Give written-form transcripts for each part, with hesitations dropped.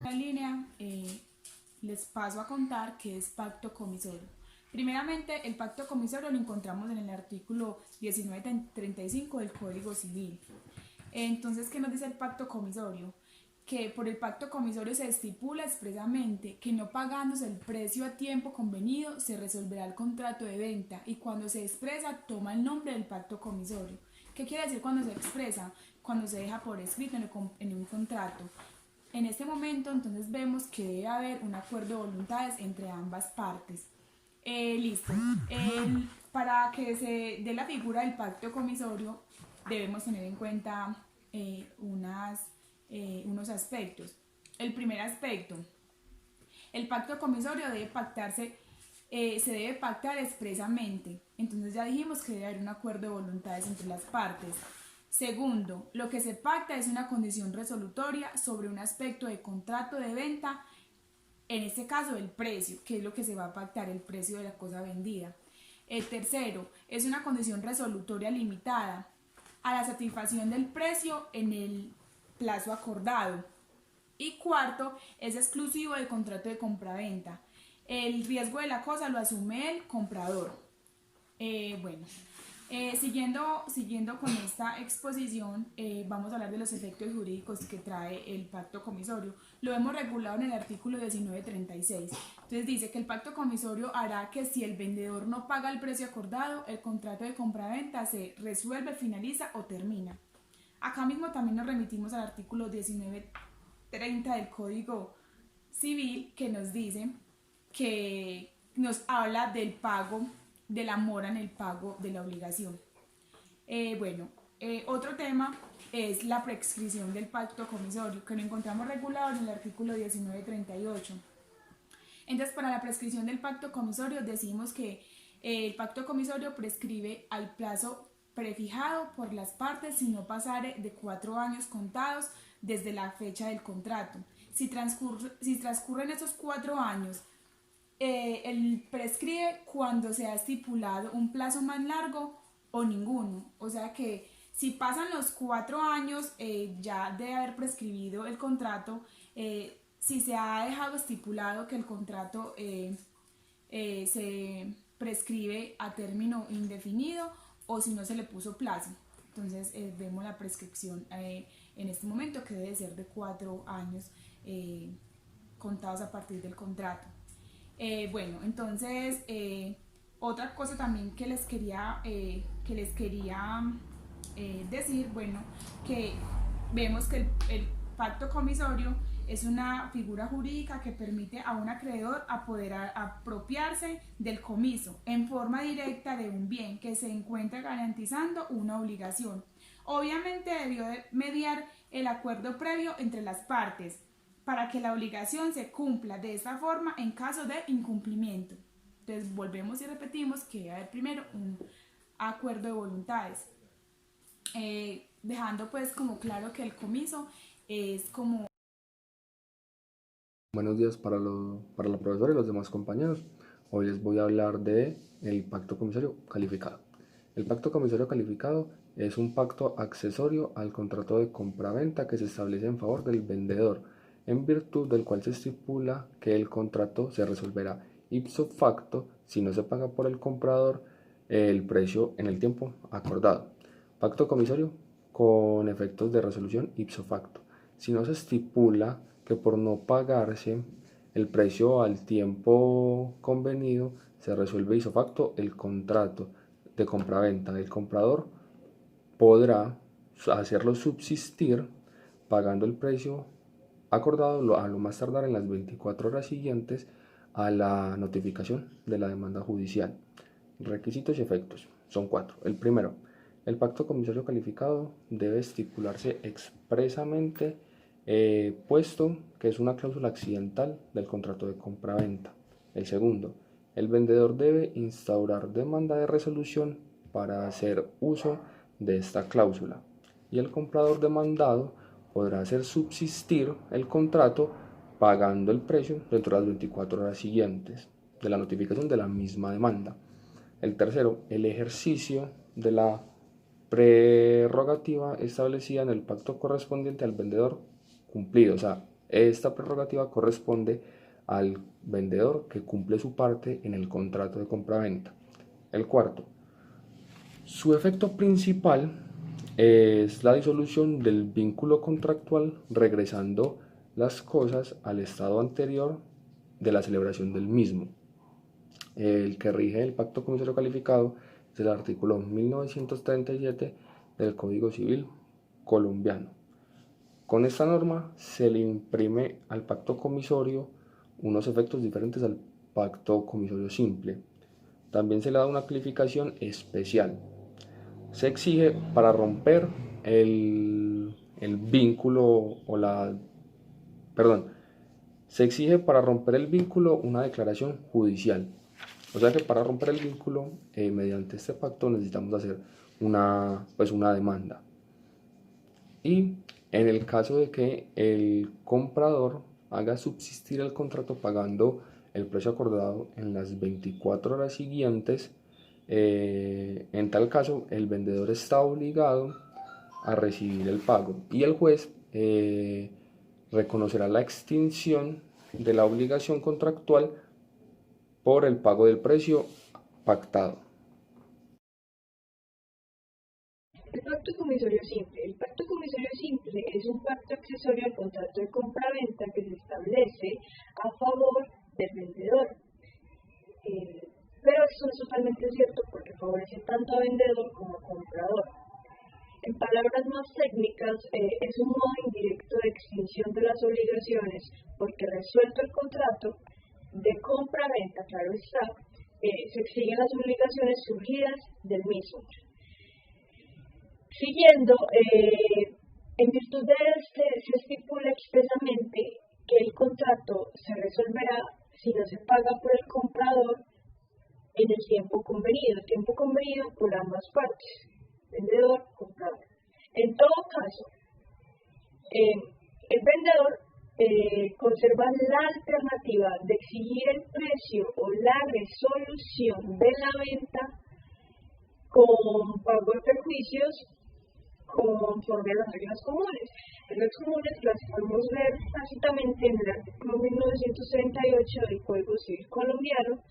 En línea les paso a contar qué es pacto comisorio. Primeramente, el pacto comisorio lo encontramos en el artículo 1935 del Código Civil. Entonces, ¿qué nos dice el pacto comisorio? Que por el pacto comisorio se estipula expresamente que no pagándose el precio a tiempo convenido se resolverá el contrato de venta, y cuando se expresa toma el nombre del pacto comisorio. ¿Qué quiere decir cuando se expresa? Cuando se deja por escrito en un contrato. En este momento entonces vemos que debe haber un acuerdo de voluntades entre ambas partes. Listo. Para que se dé la figura del pacto comisorio debemos tener en cuenta unos aspectos. El primer aspecto, el pacto comisorio debe pactarse, se debe pactar expresamente. Entonces ya dijimos que debe haber un acuerdo de voluntades entre las partes. Segundo, lo que se pacta es una condición resolutoria sobre un aspecto de contrato de venta, en este caso el precio, que es lo que se va a pactar, el precio de la cosa vendida. El tercero, es una condición resolutoria limitada a la satisfacción del precio en el plazo acordado. Y cuarto, es exclusivo del contrato de compraventa. El riesgo de la cosa lo asume el comprador. Bueno, siguiendo con esta exposición, vamos a hablar de los efectos jurídicos que trae el pacto comisorio. Lo hemos regulado en el artículo 1936. Entonces dice que el pacto comisorio hará que si el vendedor no paga el precio acordado, el contrato de compraventa se resuelve, finaliza o termina. Acá mismo también nos remitimos al artículo 1930 del Código Civil, que nos dice que nos habla del pago, de la mora en el pago de la obligación. Otro tema es la prescripción del pacto comisorio, que lo encontramos regulado en el artículo 1938. Entonces, para la prescripción del pacto comisorio decimos que el pacto comisorio prescribe al plazo prefijado por las partes si no pasare de 4 años contados desde la fecha del contrato. Si transcurren esos 4 años, él prescribe cuando se ha estipulado un plazo más largo o ninguno. O sea que si pasan los 4 años, ya debe haber prescribido el contrato. Si se ha dejado estipulado que el contrato se prescribe a término indefinido, o si no se le puso plazo. Entonces vemos la prescripción en este momento, que debe ser de 4 años contados a partir del contrato. Entonces otra cosa también que les quería decir, que vemos que el pacto comisorio es una figura jurídica que permite a un acreedor a poder apropiarse del comiso en forma directa de un bien que se encuentra garantizando una obligación. Obviamente debió de mediar el acuerdo previo entre las partes para que la obligación se cumpla de esta forma en caso de incumplimiento. Entonces volvemos y repetimos que debe haber primero un acuerdo de voluntades, dejando pues como claro que el comiso es como... Buenos días para la profesora y los demás compañeros. Hoy les voy a hablar de el pacto comisario calificado. El pacto comisario calificado es un pacto accesorio al contrato de compraventa que se establece en favor del vendedor, en virtud del cual se estipula que el contrato se resolverá ipso facto si no se paga por el comprador el precio en el tiempo acordado. Pacto comisario con efectos de resolución ipso facto. Si no se estipula que por no pagarse el precio al tiempo convenido, se resuelve ipso facto el contrato de compraventa. El comprador podrá hacerlo subsistir pagando el precio acordado a lo más tardar en las 24 horas siguientes a la notificación de la demanda judicial. Requisitos y efectos son 4. El primero, el pacto comisario calificado debe estipularse expresamente, puesto que es una cláusula accidental del contrato de compraventa. El segundo, el vendedor debe instaurar demanda de resolución para hacer uso de esta cláusula, y el comprador demandado podrá hacer subsistir el contrato pagando el precio dentro de las 24 horas siguientes de la notificación de la misma demanda. El tercero, el ejercicio de la prerrogativa establecida en el pacto correspondiente al vendedor cumplido, o sea, Esta prerrogativa corresponde al vendedor que cumple su parte en el contrato de compraventa. El cuarto, su efecto principal es la disolución del vínculo contractual, regresando las cosas al estado anterior de la celebración del mismo. El que rige el pacto comisario calificado es el artículo 1937 del Código Civil colombiano. Con esta norma se le imprime al pacto comisorio unos efectos diferentes al pacto comisorio simple. También se le da una calificación especial. Se exige para romper el vínculo se exige para romper el vínculo una declaración judicial. O sea que para romper el vínculo, mediante este pacto necesitamos hacer una demanda. Y en el caso de que el comprador haga subsistir el contrato pagando el precio acordado en las 24 horas siguientes, en tal caso el vendedor está obligado a recibir el pago y el juez reconocerá la extinción de la obligación contractual por el pago del precio pactado. El pacto comisorio simple. El pacto comisorio simple es un pacto accesorio al contrato de compraventa que se establece a favor del vendedor. Pero eso es totalmente cierto porque favorece tanto a vendedor como a comprador. En palabras más técnicas, es un modo indirecto de extinción de las obligaciones porque resuelto el contrato de compra-venta, claro está, se exigen las obligaciones surgidas del mismo. Siguiendo, en virtud de este, se estipula expresamente que el contrato se resolverá si no se paga por el comprador en el tiempo convenido por ambas partes, vendedor, comprador. En todo caso, el vendedor conserva la alternativa de exigir el precio o la resolución de la venta con pago de perjuicios conforme a las reglas comunes. Las reglas comunes las podemos ver tácitamente en el artículo 1938 del Código Civil colombiano,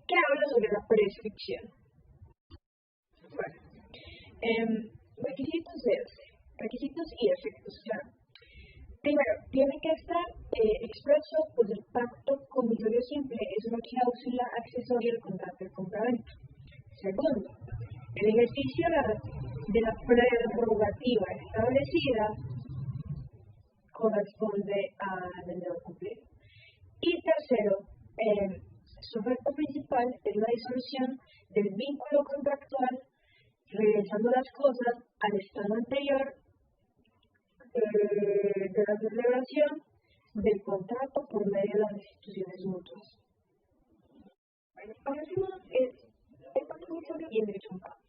que habla sobre la prescripción. Bueno, requisitos y efectos, claro. Primero, tiene que estar expreso, pues el pacto comisorio simple es una cláusula accesoria al contrato de compraventa. Segundo, el ejercicio de la prerrogativa establecida corresponde al vendedor cumplido. Y tercero, su efecto principal es la disolución del vínculo contractual, regresando las cosas al estado anterior de la celebración del contrato por medio de las instituciones mutuas. Ahora sí, el pacto comisorio y el derecho a un pago.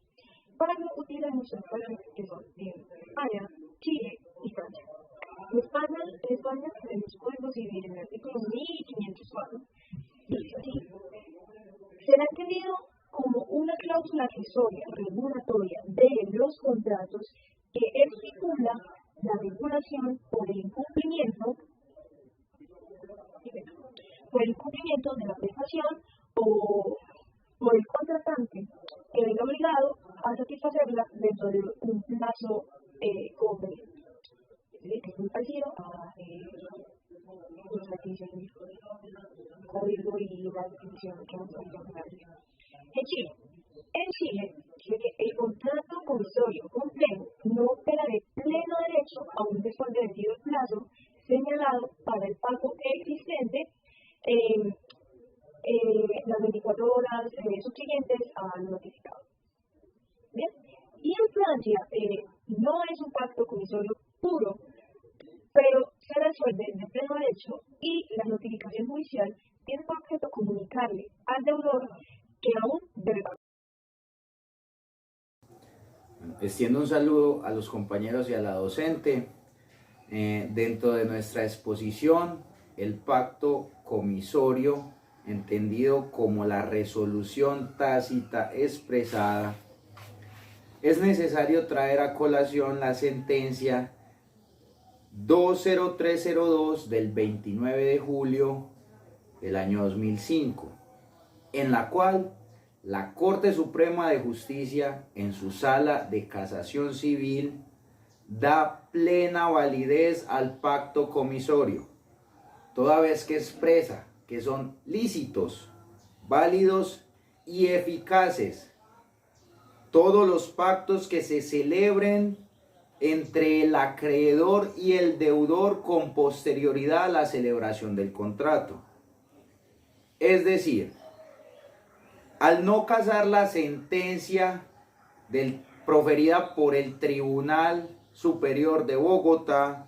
Para ello utilizamos los países que son España, Chile y Francia. En España, en los códigos civiles, en el artículo 1504, dice así: será entendido como una cláusula accesoria regulatoria de los contratos que estipula la regulación por el incumplimiento de la prestación o por el contratante que venga obligado a satisfacerla dentro de un plazo conveniente. Es decir, que es muy parecido a la definición del código y la definición que hemos visto en Chile, el contrato comisorio complejo no opera de pleno derecho aún después de vencido el plazo señalado para el pago existente las 24 horas subsiguientes al notificado. Bien, y en Francia no es un pacto comisorio puro, pero se resuelve de pleno derecho y la notificación judicial tiene por objeto comunicarle al deudor que aún debe pagar. Extiendo un saludo a los compañeros y a la docente. Dentro de nuestra exposición, el pacto comisorio, entendido como la resolución tácita expresada, es necesario traer a colación la sentencia 20302 del 29 de julio del año 2005, en la cual la Corte Suprema de Justicia, en su sala de casación civil, da plena validez al pacto comisorio, toda vez que expresa que son lícitos, válidos y eficaces todos los pactos que se celebren entre el acreedor y el deudor con posterioridad a la celebración del contrato. Es decir, al no casar la sentencia proferida por el Tribunal Superior de Bogotá,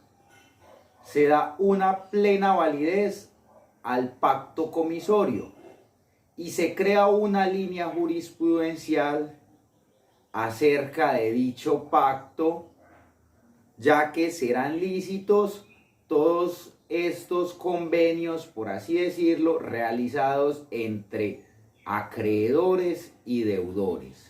se da una plena validez al pacto comisorio y se crea una línea jurisprudencial acerca de dicho pacto, ya que serán lícitos todos estos convenios, por así decirlo, realizados entre acreedores y deudores.